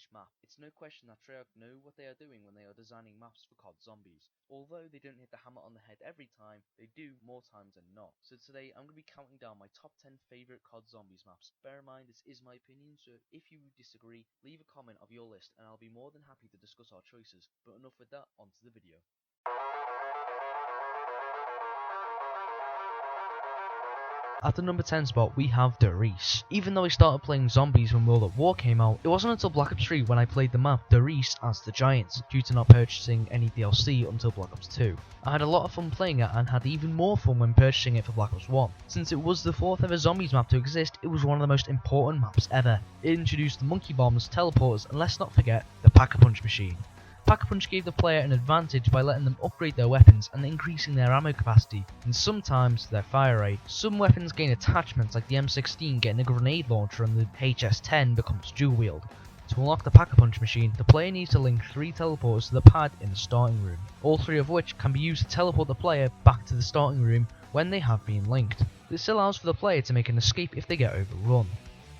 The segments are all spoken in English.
each map. It's no question that Treyarch know what they are doing when they are designing maps for COD Zombies. Although they don't hit the hammer on the head every time, they do more times than not. So today I'm going to be counting down my top 10 favourite COD Zombies maps. Bear in mind this is my opinion, so if you disagree, leave a comment of your list and I'll be more than happy to discuss our choices. But enough with that, onto the video. At the number 10 spot, we have Derice. Even though I started playing zombies when World at War came out, it wasn't until Black Ops 3 when I played the map Derice as the Giant, due to not purchasing any DLC until Black Ops 2. I had a lot of fun playing it and had even more fun when purchasing it for Black Ops 1. Since it was the 4th ever zombies map to exist, it was one of the most important maps ever. It introduced the monkey bombs, teleporters, and let's not forget the Pack-a-Punch machine. Pack-a-Punch gave the player an advantage by letting them upgrade their weapons and increasing their ammo capacity, and sometimes their fire rate. Some weapons gain attachments like the M16 getting a grenade launcher and the HS10 becomes dual wield. To unlock the Pack-a-Punch machine, the player needs to link 3 teleporters to the pad in the starting room, all 3 of which can be used to teleport the player back to the starting room when they have been linked. This allows for the player to make an escape if they get overrun.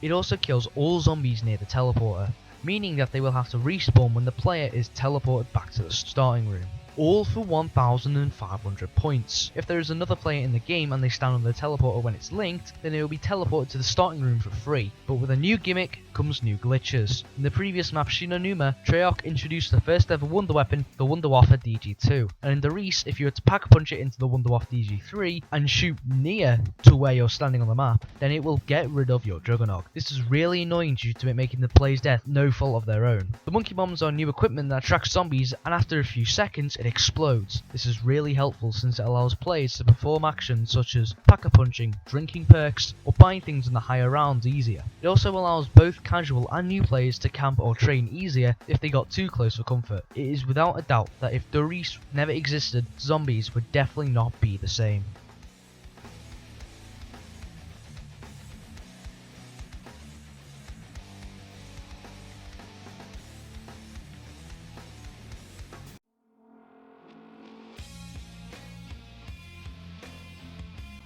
It also kills all zombies near the teleporter, meaning that they will have to respawn when the player is teleported back to the starting room. All for 1,500 points. If there is another player in the game and they stand on the teleporter when it's linked, then it will be teleported to the starting room for free. But with a new gimmick comes new glitches. In the previous map Shinonuma, Treyarch introduced the first ever wonder weapon, the Wunderwaffe DG2. And in Derice, if you were to Pack-a-Punch it into the Wunderwaffe DG3 and shoot near to where you're standing on the map, then it will get rid of your Juggernog. This is really annoying due to it making the player's death no fault of their own. The monkey bombs are new equipment that attracts zombies, and after a few seconds it explodes. This is really helpful since it allows players to perform actions such as pack-a-punching, drinking perks, or buying things in the higher rounds easier. It also allows both casual and new players to camp or train easier if they got too close for comfort. It is without a doubt that if Derice never existed, zombies would definitely not be the same.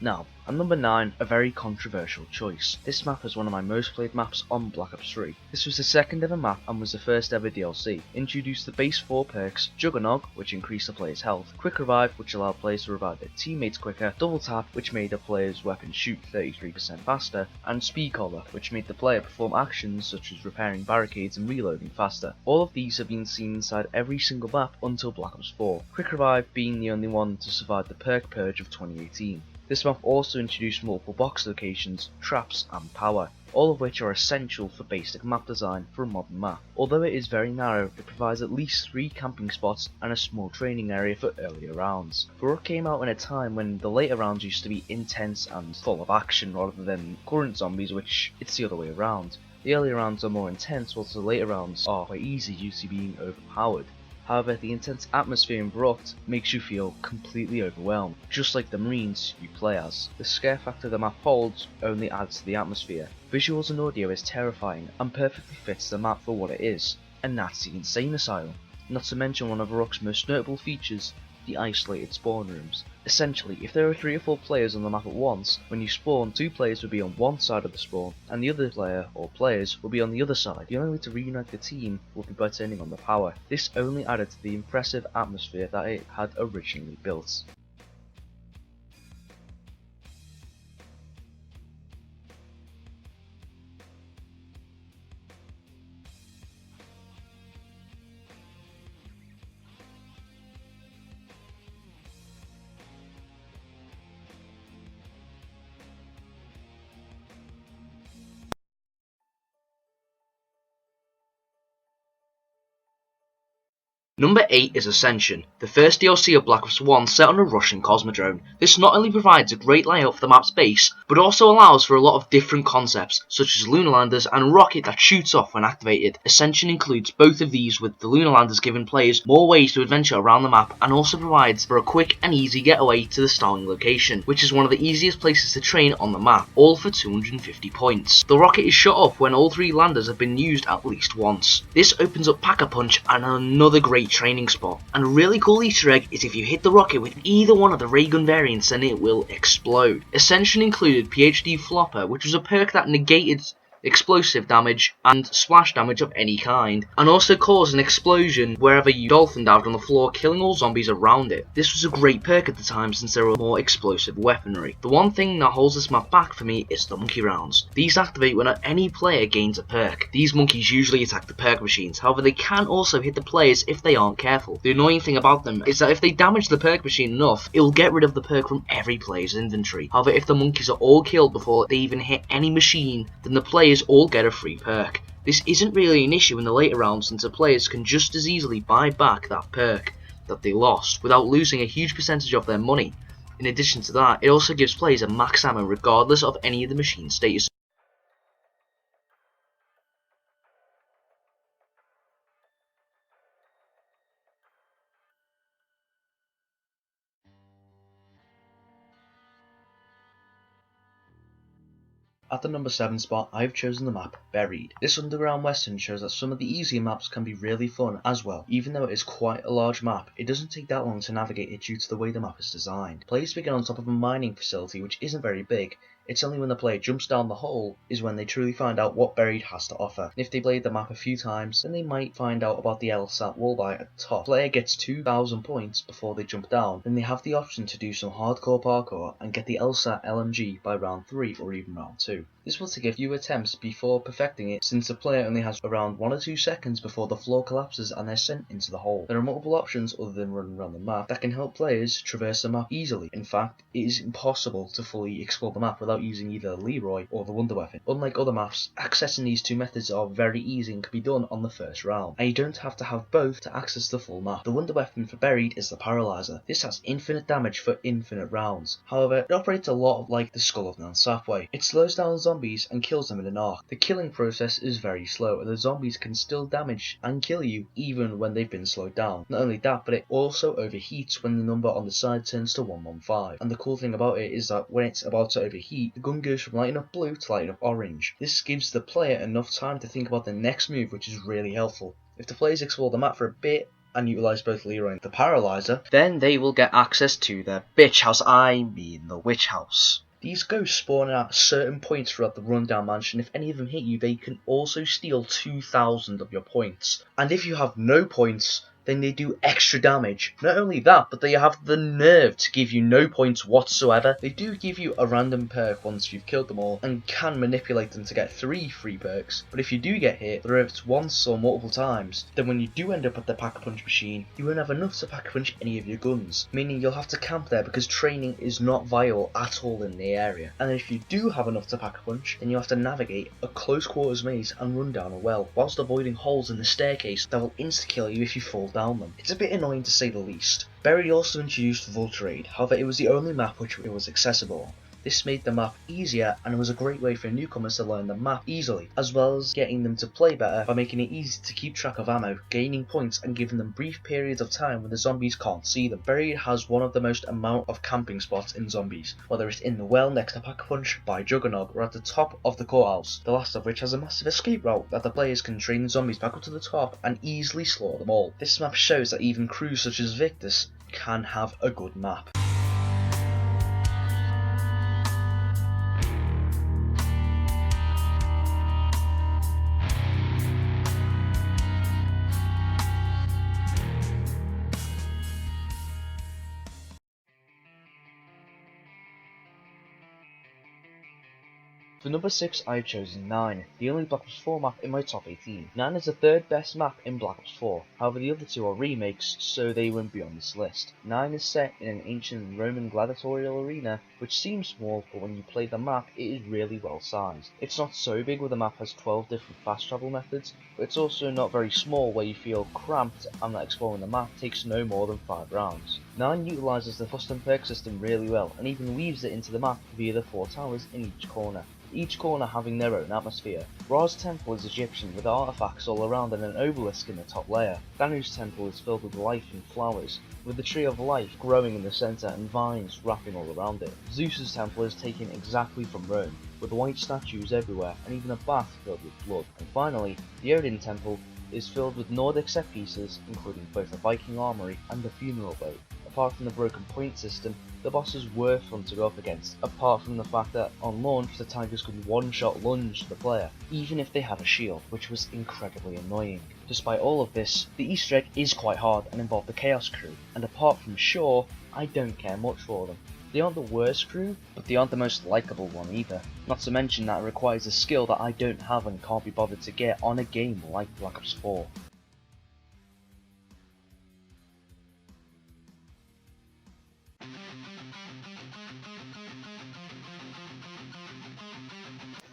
Now, at number 9, a very controversial choice. This map is one of my most played maps on Black Ops 3. This was the second ever map and was the first ever DLC. Introduced the base 4 perks, Juggernog, which increased the player's health, Quick Revive, which allowed players to revive their teammates quicker, Double Tap, which made the player's weapon shoot 33% faster, and Speed Collar, which made the player perform actions such as repairing barricades and reloading faster. All of these have been seen inside every single map until Black Ops 4, Quick Revive being the only one to survive the perk purge of 2018. This map also introduced multiple box locations, traps and power, all of which are essential for basic map design for a modern map. Although it is very narrow, it provides at least 3 camping spots and a small training area for earlier rounds. Gore came out in a time when the later rounds used to be intense and full of action rather than current zombies, which it's the other way around. The earlier rounds are more intense whilst the later rounds are quite easy due to being overpowered. However, the intense atmosphere in Baruch makes you feel completely overwhelmed, just like the Marines you play as. The scare factor the map holds only adds to the atmosphere. Visuals and audio is terrifying and perfectly fits the map for what it is, a Nazi insane asylum. Not to mention one of Baruch's most notable features, the isolated spawn rooms. Essentially, if there are 3 or 4 players on the map at once, when you spawn, 2 players will be on one side of the spawn, and the other player or players will be on the other side. The only way to reunite the team will be by turning on the power. This only added to the impressive atmosphere that it had originally built. Number 8 is Ascension, the first DLC of Black Ops 1 set on a Russian cosmodrome. This not only provides a great layout for the map's base, but also allows for a lot of different concepts, such as lunar landers and a rocket that shoots off when activated. Ascension includes both of these, with the lunar landers giving players more ways to adventure around the map, and also provides for a quick and easy getaway to the starting location, which is one of the easiest places to train on the map, all for 250 points. The rocket is shot off when all 3 landers have been used at least once. This opens up Pack-a-Punch and another great training spot. And a really cool Easter egg is if you hit the rocket with either one of the ray gun variants, then it will explode. Ascension included PhD Flopper, which was a perk that negated explosive damage, and splash damage of any kind, and also cause an explosion wherever you dolphin dived on the floor, killing all zombies around it. This was a great perk at the time since there were more explosive weaponry. The one thing that holds this map back for me is the monkey rounds. These activate when any player gains a perk. These monkeys usually attack the perk machines, however they can also hit the players if they aren't careful. The annoying thing about them is that if they damage the perk machine enough, it will get rid of the perk from every player's inventory. However, if the monkeys are all killed before they even hit any machine, then the players all get a free perk. This isn't really an issue in the later rounds since the players can just as easily buy back that perk that they lost without losing a huge percentage of their money. In addition to that, it also gives players a max ammo regardless of any of the machine status. At the number 7 spot, I've chosen the map Buried. This underground western shows that some of the easier maps can be really fun as well. Even though it is quite a large map, it doesn't take that long to navigate it due to the way the map is designed. Players begin on top of a mining facility which isn't very big. It's only when the player jumps down the hole is when they truly find out what Buried has to offer. If they played the map a few times, then they might find out about the LSAT wallbite at the top. The player gets 2,000 points before they jump down, then they have the option to do some hardcore parkour and get the LSAT LMG by round 3 or even round 2. This will take a few attempts before perfecting it, since the player only has around 1 or 2 seconds before the floor collapses and they're sent into the hole. There are multiple options other than running around the map that can help players traverse the map easily. In fact, it is impossible to fully explore the map without using either the Leroy or the Wonder Weapon. Unlike other maps, accessing these two methods are very easy and can be done on the first round, and you don't have to have both to access the full map. The Wonder Weapon for Buried is the Paralyzer. This has infinite damage for infinite rounds. However, it operates a lot like the Skull of Nansapway. It slows down zombies and kills them in an arc. The killing process is very slow, and the zombies can still damage and kill you even when they've been slowed down. Not only that, but it also overheats when the number on the side turns to 115. And the cool thing about it is that when it's about to overheat, the gun goes from lighting up blue to lighting up orange. This gives the player enough time to think about the next move, which is really helpful. If the players explore the map for a bit and utilise both Leroy and the Paralyzer, then they will get access to their bitch house, I mean the witch house. These ghosts spawn at certain points throughout the rundown mansion. If any of them hit you, they can also steal 2,000 of your points. And if you have no points, then they do extra damage. Not only that, but they have the nerve to give you no points whatsoever. They do give you a random perk once you've killed them all, and can manipulate them to get 3 free perks. But if you do get hit, whether it's once or multiple times, then when you do end up at the pack-a-punch machine, you won't have enough to pack-a-punch any of your guns, meaning you'll have to camp there because training is not viable at all in the area. And if you do have enough to pack-a-punch, then you have to navigate a close quarters maze and run down a well, whilst avoiding holes in the staircase that will insta-kill you if you fall down them. It's a bit annoying to say the least. Buried also introduced Vulture Aid, however it was the only map which it was accessible. This made the map easier, and it was a great way for newcomers to learn the map easily, as well as getting them to play better by making it easy to keep track of ammo, gaining points and giving them brief periods of time when the zombies can't see them. Buried has one of the most amount of camping spots in zombies, whether it's in the well next to Pack-a-Punch, by Juggernog, or at the top of the courthouse, the last of which has a massive escape route that the players can train the zombies back up to the top and easily slaughter them all. This map shows that even crews such as Victus can have a good map. For number 6, I've chosen 9, the only Black Ops 4 map in my top 18. 9 is the third best map in Black Ops 4, however the other two are remakes, so they won't be on this list. 9 is set in an ancient Roman gladiatorial arena, which seems small, but when you play the map, it is really well sized. It's not so big where the map has 12 different fast travel methods, but it's also not very small where you feel cramped and that exploring the map takes no more than 5 rounds. 9 utilises the custom perk system really well, and even weaves it into the map via the 4 towers in each corner, each corner having their own atmosphere. Ra's temple is Egyptian with artifacts all around and an obelisk in the top layer. Danu's temple is filled with life and flowers, with the tree of life growing in the centre and vines wrapping all around it. Zeus's temple is taken exactly from Rome, with white statues everywhere and even a bath filled with blood. And finally, the Odin temple is filled with Nordic set pieces, including both a Viking armory and a funeral boat. apart from the broken point system, the bosses were fun to go up against, apart from the fact that on launch the tigers could one-shot lunge the player, even if they had a shield, which was incredibly annoying. Despite all of this, the Easter egg is quite hard and involved the Chaos crew, and apart from Shaw, I don't care much for them. They aren't the worst crew, but they aren't the most likeable one either. Not to mention that it requires a skill that I don't have and can't be bothered to get on a game like Black Ops 4.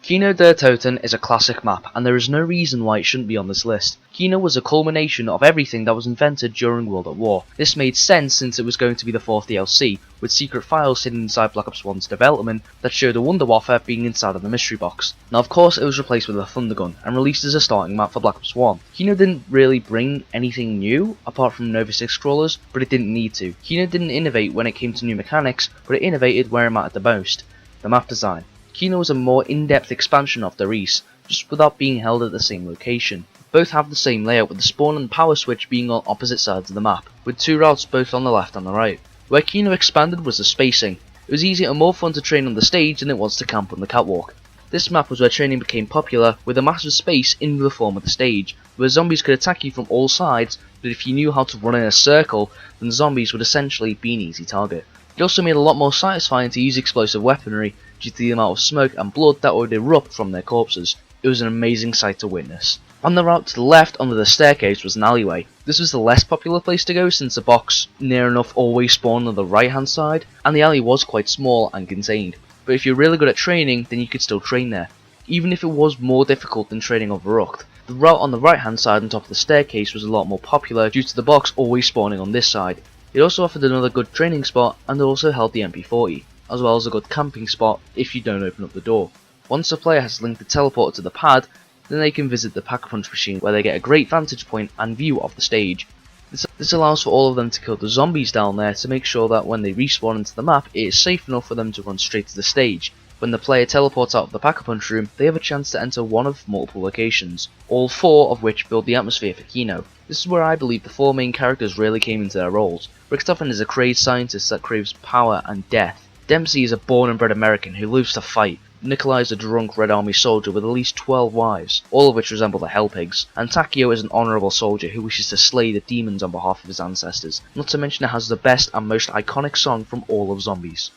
Kino der Toten is a classic map, and there is no reason why it shouldn't be on this list. Kino was a culmination of everything that was invented during World at War. This made sense since it was going to be the 4th DLC, with secret files hidden inside Black Ops 1's development that showed a Wunderwaffe being inside of the mystery box. Now of course it was replaced with a Thundergun, and released as a starting map for Black Ops 1. Kino didn't really bring anything new, apart from Nova 6 crawlers, but it didn't need to. Kino didn't innovate when it came to new mechanics, but it innovated where it mattered the most: the map design. Kino was a more in-depth expansion of Derice, just without being held at the same location. Both have the same layout, with the spawn and power switch being on opposite sides of the map, with two routes both on the left and the right. Where Kino expanded was the spacing. It was easier and more fun to train on the stage than it was to camp on the catwalk. This map was where training became popular, with a massive space in the form of the stage, where zombies could attack you from all sides, but if you knew how to run in a circle, then zombies would essentially be an easy target. It also made it a lot more satisfying to use explosive weaponry, due to the amount of smoke and blood that would erupt from their corpses. It was an amazing sight to witness. On the route to the left under the staircase was an alleyway. This was the less popular place to go since the box near enough always spawned on the right hand side, and the alley was quite small and contained. But if you're really good at training, then you could still train there. Even if it was more difficult than training over Rucht. The route on the right hand side on top of the staircase was a lot more popular due to the box always spawning on this side. It also offered another good training spot, and also held the MP40. As well as a good camping spot if you don't open up the door. Once a player has linked the teleporter to the pad, then they can visit the Pack-a-Punch machine, where they get a great vantage point and view of the stage. This allows for all of them to kill the zombies down there to make sure that when they respawn into the map, it is safe enough for them to run straight to the stage. When the player teleports out of the Pack-a-Punch room, they have a chance to enter one of multiple locations, all four of which build the atmosphere for Kino. This is where I believe the four main characters really came into their roles. Richtofen is a crazed scientist that craves power and death. Dempsey is a born and bred American who lives to fight. Nikolai is a drunk Red Army soldier with at least 12 wives, all of which resemble the Hellpigs. And Takio is an honourable soldier who wishes to slay the demons on behalf of his ancestors. Not to mention it has the best and most iconic song from all of Zombies.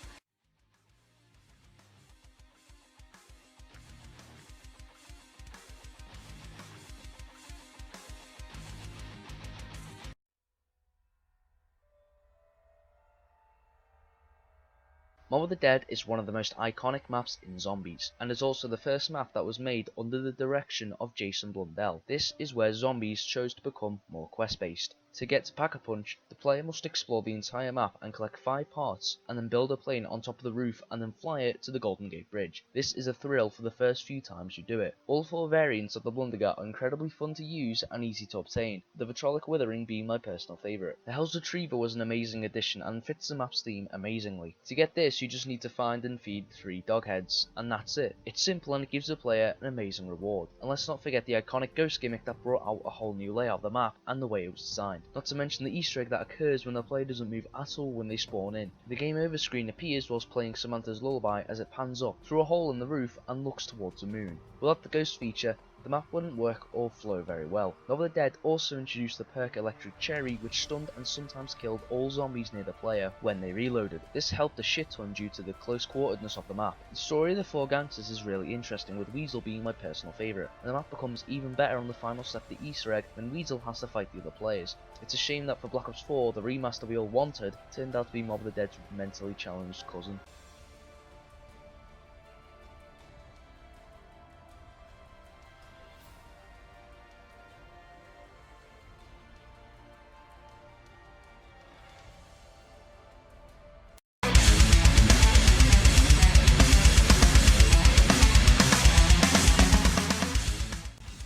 Mob of the Dead is one of the most iconic maps in Zombies, and is also the first map that was made under the direction of Jason Blundell. This is where Zombies chose to become more quest-based. To get to Pack-a-Punch, the player must explore the entire map and collect 5 parts, and then build a plane on top of the roof and then fly it to the Golden Gate Bridge. This is a thrill for the first few times you do it. All 4 variants of the Blundergat are incredibly fun to use and easy to obtain, the Vitrolic Withering being my personal favourite. The Hell's Retriever was an amazing addition and fits the map's theme amazingly. To get this, you just need to find and feed 3 dog heads, and that's it. It's simple and it gives the player an amazing reward. And let's not forget the iconic ghost gimmick that brought out a whole new layout of the map and the way it was designed. Not to mention the Easter egg that occurs when the player doesn't move at all when they spawn in. The game over screen appears whilst playing Samantha's Lullaby as it pans up through a hole in the roof and looks towards the moon. Without the ghost feature, the map wouldn't work or flow very well. Mob of the Dead also introduced the perk Electric Cherry, which stunned and sometimes killed all zombies near the player when they reloaded. This helped a shit ton due to the close quarteredness of the map. The story of the 4 gangsters is really interesting, with Weasel being my personal favourite, and the map becomes even better on the final step of the Easter egg when Weasel has to fight the other players. It's a shame that for Black Ops 4, the remaster we all wanted turned out to be Mob of the Dead's mentally challenged cousin.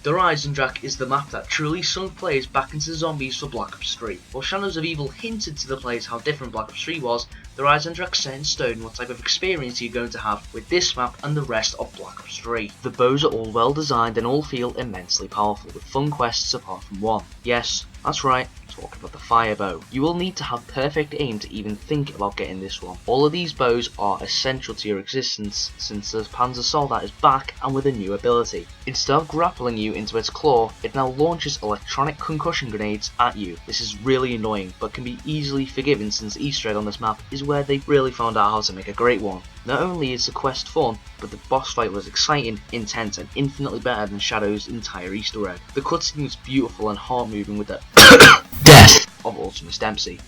Derice is the map that truly sunk players back into Zombies for Black Ops 3. While Shadows of Evil hinted to the players how different Black Ops 3 was, The Rise and Drac set in stone what type of experience you're going to have with this map and the rest of Black Ops 3. The bows are all well designed and all feel immensely powerful, with fun quests apart from one. Yes, that's right, I'm talking about the fire bow. You will need to have perfect aim to even think about getting this one. All of these bows are essential to your existence since the Panzer Soldat is back and with a new ability. Instead of grappling you into its claw, it now launches electronic concussion grenades at you. This is really annoying, but can be easily forgiven since the Easter egg on this map is where they really found out how to make a great one. Not only is the quest fun, but the boss fight was exciting, intense, and infinitely better than Shadow's entire Easter egg. The cutscene was beautiful and heart-moving with the death of Ultimus Dempsey.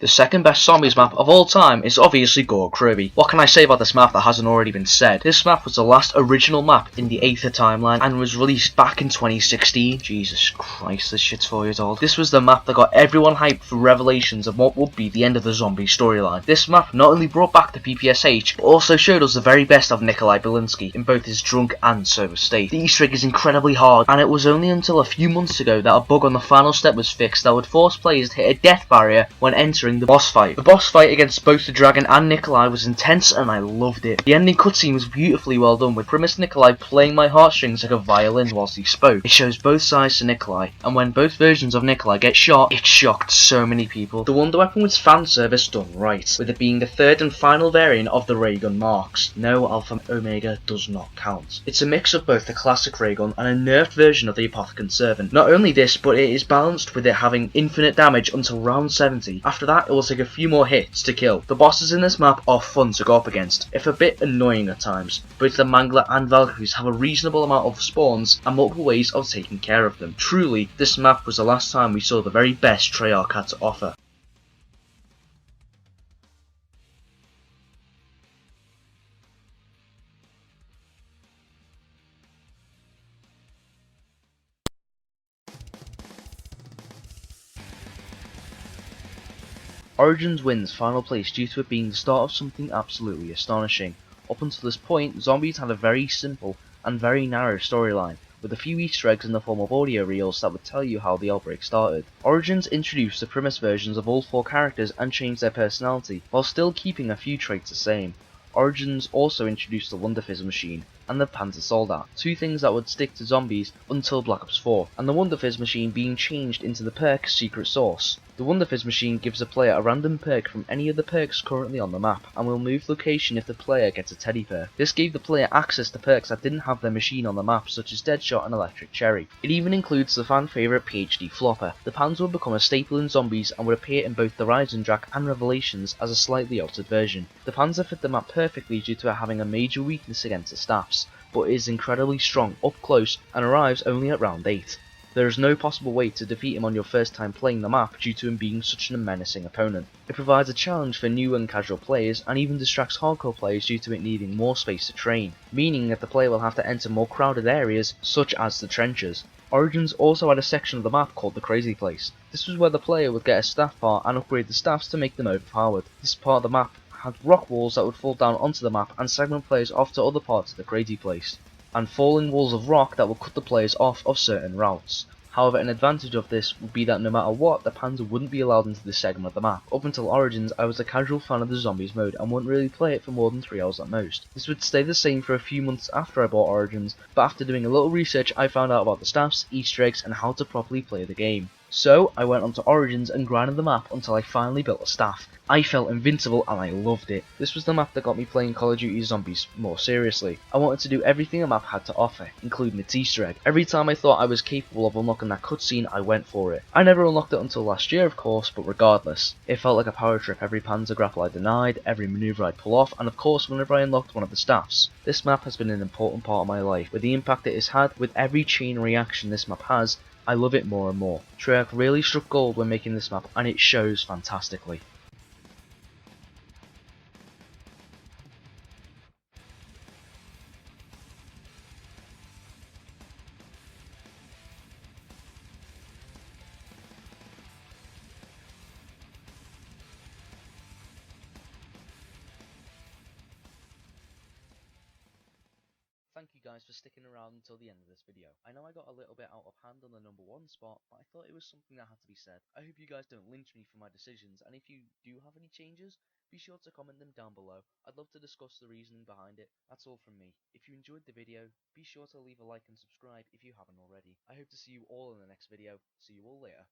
The second best zombies map of all time is obviously Gore Kirby. What can I say about this map that hasn't already been said? This map was the last original map in the Aether timeline and was released back in 2016. Jesus Christ, this shit's 4 years old. This was the map that got everyone hyped for revelations of what would be the end of the zombie storyline. This map not only brought back the PPSH, but also showed us the very best of Nikolai Belinsky in both his drunk and sober state. The Easter egg is incredibly hard, and it was only until a few months ago that a bug on the final step was fixed that would force players to hit a death barrier when entering the boss fight. The boss fight against both the dragon and Nikolai was intense and I loved it. The ending cutscene was beautifully well done, with Primus Nikolai playing my heartstrings like a violin whilst he spoke. It shows both sides to Nikolai, and when both versions of Nikolai get shot, it shocked so many people. The Wonder Weapon was fan service done right, with it being the third and final variant of the ray gun marks. No, Alpha Omega does not count. It's a mix of both the classic ray gun and a nerfed version of the Apothicon Servant. Not only this, but it is balanced with it having infinite damage until round 70. After that, it will take a few more hits to kill. The bosses in this map are fun to go up against, if a bit annoying at times. Both the Mangler and Valkyries have a reasonable amount of spawns and multiple ways of taking care of them. Truly, this map was the last time we saw the very best Treyarch had to offer. Origins wins final place due to it being the start of something absolutely astonishing. Up until this point, Zombies had a very simple and very narrow storyline, with a few Easter eggs in the form of audio reels that would tell you how the outbreak started. Origins introduced the premise versions of all 4 characters and changed their personality, while still keeping a few traits the same. Origins also introduced the Wunderfizz machine and the Panzer Soldat, 2 things that would stick to zombies until Black Ops 4, and the Wunderfizz machine being changed into the perk Secret Source. The Wunderfizz machine gives a player a random perk from any of the perks currently on the map, and will move location if the player gets a teddy perk. This gave the player access to perks that didn't have their machine on the map, such as Deadshot and Electric Cherry. It even includes the fan favourite PhD Flopper. The Panzer would become a staple in Zombies and would appear in both the Rise and Drac and Revelations as a slightly altered version. The Panzer fit the map perfectly due to it having a major weakness against the staffs, but is incredibly strong up close and arrives only at round 8. There is no possible way to defeat him on your first time playing the map due to him being such a menacing opponent. It provides a challenge for new and casual players and even distracts hardcore players due to it needing more space to train, meaning that the player will have to enter more crowded areas such as the trenches. Origins also had a section of the map called the Crazy Place. This was where the player would get a staff part and upgrade the staffs to make them overpowered. This part of the map had rock walls that would fall down onto the map and segment players off to other parts of the Crazy Place, and falling walls of rock that would cut the players off of certain routes. However, an advantage of this would be that no matter what, the Panzer wouldn't be allowed into this segment of the map. Up until Origins, I was a casual fan of the Zombies mode and wouldn't really play it for more than 3 hours at most. This would stay the same for a few months after I bought Origins, but after doing a little research I found out about the staffs, Easter eggs and how to properly play the game. So I went onto Origins and grinded the map until I finally built a staff. I felt invincible and I loved it. This was the map that got me playing Call of Duty Zombies more seriously. I wanted to do everything the map had to offer, including its Easter egg. Every time I thought I was capable of unlocking that cutscene, I went for it. I never unlocked it until last year of course, but regardless. It felt like a power trip every Panzer grapple I denied, every maneuver I'd pull off, and of course whenever I unlocked one of the staffs. This map has been an important part of my life, with the impact it has had with every chain reaction this map has. I love it more and more. Treyarch really struck gold when making this map and it shows fantastically. thank you guys for sticking around until the end of this video. I know I got a little bit out of hand on the number 1 spot, but I thought it was something that had to be said. I hope you guys don't lynch me for my decisions, and if you do have any changes, be sure to comment them down below. I'd love to discuss the reasoning behind it. That's all from me. If you enjoyed the video, be sure to leave a like and subscribe if you haven't already. I hope to see you all in the next video. See you all later.